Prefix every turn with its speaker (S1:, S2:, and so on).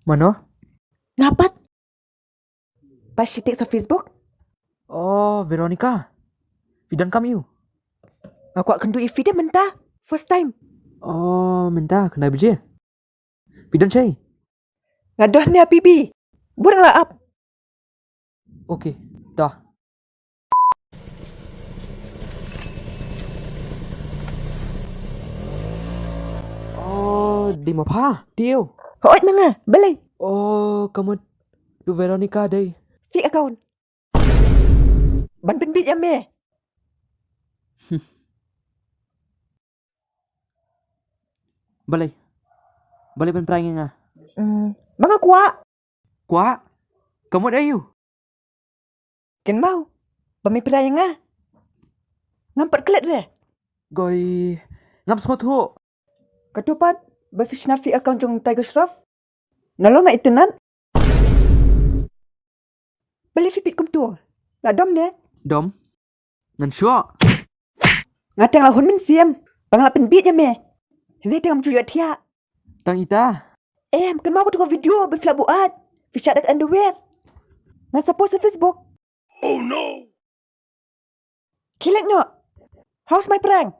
S1: Mana?
S2: Ngapat? Pas she takes sa Facebook?
S1: Oh, Veronica. Fidan come you.
S2: Aku akan do if dia mentah. First time.
S1: Oh, minta kena beje. Fidan cai.
S2: Ngadah ni Habibi. Burang lah up.
S1: Okay, dah. Oh, di mà pha, tiêu.
S2: Hoit mga. Balay.
S1: Oh, kamu du Veronica đây.
S2: Fake account. Ban penbit ya me.
S1: Balay. Balay bên prai nga.
S2: Mga kuwa.
S1: Quá. Kamu đây you.
S2: Ken mau. Pamipiraya nga. Ngampat kelet deh.
S1: Goi ngap sngot ho.
S2: Katupat. Bafish na fake account yung Tiger Shroff. Nalo nga itinan. Balay fipit kum tu. Ngadom ne.
S1: Dom. Ngan sure.
S2: Ngatang lahun min siam. Pangalap penbit ya me. Hindi tengam cuya tia.
S1: Tang ita.
S2: Ken mau aku tengok video befla buat. Fish ada underwear. Ngan support sa Facebook.
S3: Oh no!
S2: Kilek no. How's my prank?